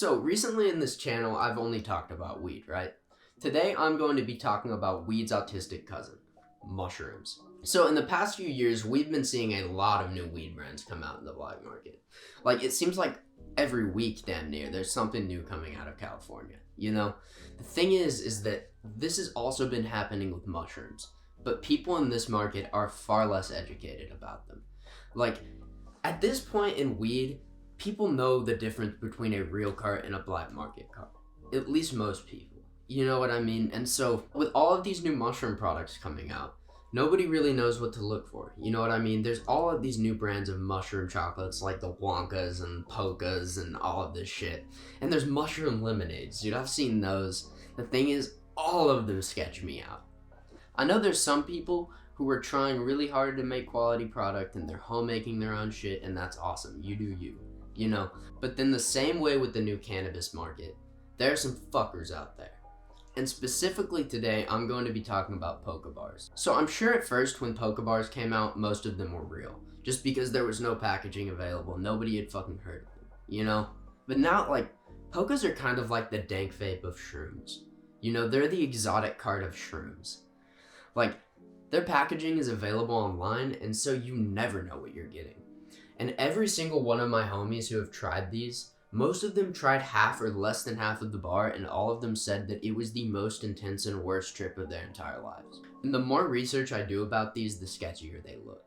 So recently in this channel, I've only talked about weed, right? Today, I'm going to be talking about weed's autistic cousin, mushrooms. So in the past few years, we've been seeing a lot of new weed brands come out in the black market. Like, it seems like every week, damn near, there's something new coming out of California, you know? The thing is that this has also been happening with mushrooms, but people in this market are far less educated about them. Like, at this point in weed, people know the difference between a real cart and a black market cart. At least most people. You know what I mean? And so, with all of these new mushroom products coming out, nobody really knows what to look for. You know what I mean? There's all of these new brands of mushroom chocolates, like the wonkas and polkas and all of this shit. And there's mushroom lemonades, dude. I've seen those. The thing is, all of them sketch me out. I know there's some people who are trying really hard to make quality product and they're homemaking their own shit, and that's awesome. You do you. You know? But then the same way with the new cannabis market, there are some fuckers out there. And specifically today, I'm going to be talking about Polka bars. So I'm sure at first when Polka bars came out, most of them were real. Just because there was no packaging available, nobody had fucking heard of them, you know? But now, like, Polkas are kind of like the dank vape of shrooms. You know, they're the exotic cart of shrooms. Like, their packaging is available online, and so you never know what you're getting. And every single one of my homies who have tried these, most of them tried half or less than half of the bar, and all of them said that it was the most intense and worst trip of their entire lives. And the more research I do about these, the sketchier they look.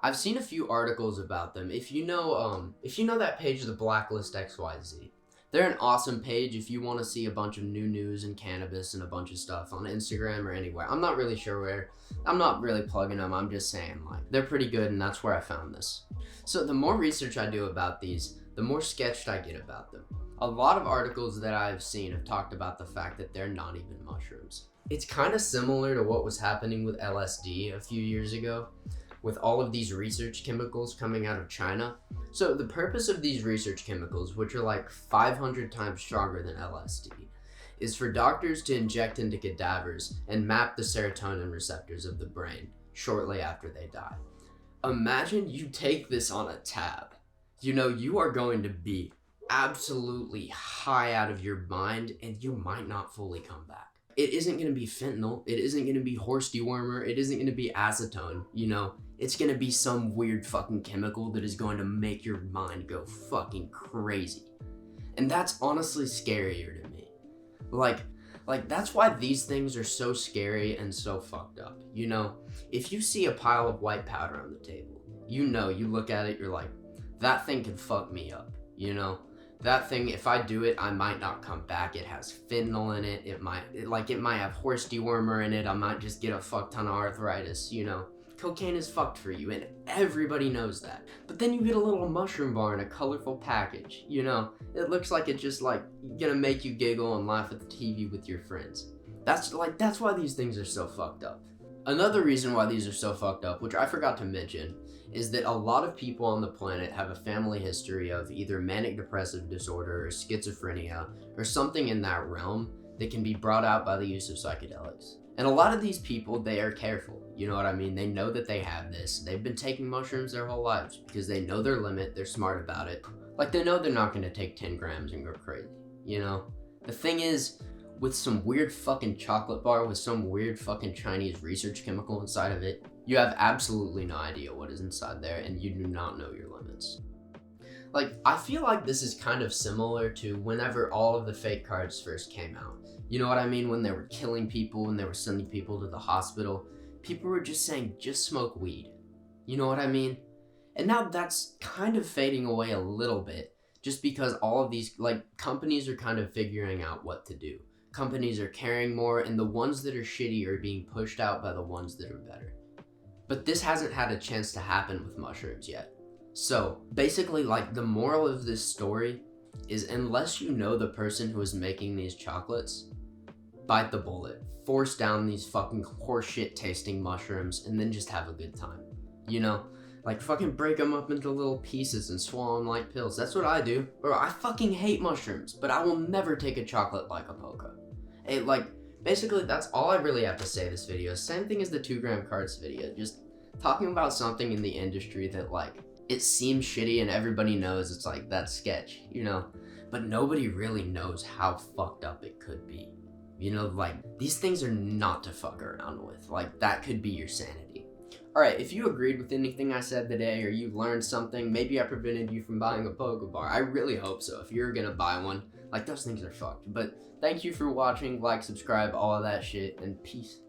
I've seen a few articles about them. If you know that page, the Blacklist XYZ, they're an awesome page if you want to see a bunch of new news and cannabis and a bunch of stuff on Instagram or anywhere. I'm not really sure where. I'm not really plugging them. I'm just saying, like, they're pretty good, and that's where I found this. So the more research I do about these, the more sketched I get about them. A lot of articles that I've seen have talked about the fact that they're not even mushrooms. It's kind of similar to what was happening with LSD a few years ago, with all of these research chemicals coming out of China. So the purpose of these research chemicals, which are like 500 times stronger than LSD, is for doctors to inject into cadavers and map the serotonin receptors of the brain shortly after they die. Imagine you take this on a tab. You know, you are going to be absolutely high out of your mind, and you might not fully come back. It isn't going to be fentanyl. It isn't going to be horse dewormer. It isn't going to be acetone, you know. It's going to be some weird fucking chemical that is going to make your mind go fucking crazy. And that's honestly scarier to me. Like that's why these things are so scary and so fucked up. You know, if you see a pile of white powder on the table, you know, you look at it, you're like, that thing could fuck me up, you know? That thing, if I do it, I might not come back. It has fentanyl in it. It might have horse dewormer in it. I might just get a fuck ton of arthritis, you know? Cocaine is fucked for you, and everybody knows that. But then you get a little mushroom bar in a colorful package, you know? It looks like it's just like gonna make you giggle and laugh at the TV with your friends. That's why these things are so fucked up. Another reason why these are so fucked up, which I forgot to mention, is that a lot of people on the planet have a family history of either manic depressive disorder or schizophrenia or something in that realm that can be brought out by the use of psychedelics. And a lot of these people, they are careful. You know what I mean? They know that they have this. They've been taking mushrooms their whole lives because they know their limit. They're smart about it. Like, they know they're not going to take 10 grams and go crazy, you know? The thing is, with some weird fucking chocolate bar with some weird fucking Chinese research chemical inside of it, you have absolutely no idea what is inside there, and you do not know your limits. Like, I feel like this is kind of similar to whenever all of the fake cards first came out. You know what I mean? When they were killing people and they were sending people to the hospital, people were just saying, just smoke weed. You know what I mean? And now that's kind of fading away a little bit, just because all of these, like, companies are kind of figuring out what to do. Companies are caring more, and the ones that are shitty are being pushed out by the ones that are better. But this hasn't had a chance to happen with mushrooms yet. So basically, like, the moral of this story is, unless you know the person who is making these chocolates, bite the bullet, force down these fucking horseshit tasting mushrooms, and then just have a good time. You know, like, fucking break them up into little pieces and swallow them like pills. That's what I do. Or I fucking hate mushrooms, but I will never take a chocolate like a Polka. Hey, like, basically, that's all I really have to say this video. Same thing as the 2 gram cards video. Just talking about something in the industry that, like, it seems shitty and everybody knows it's like, that's sketch, you know? but nobody really knows how fucked up it could be. You know, like, these things are not to fuck around with. Like, that could be your sanity. Alright, if you agreed with anything I said today, or you learned something, maybe I prevented you from buying a Polka bar. I really hope so. If you're gonna buy one, like, those things are fucked. But thank you for watching, like, subscribe, all of that shit, and peace.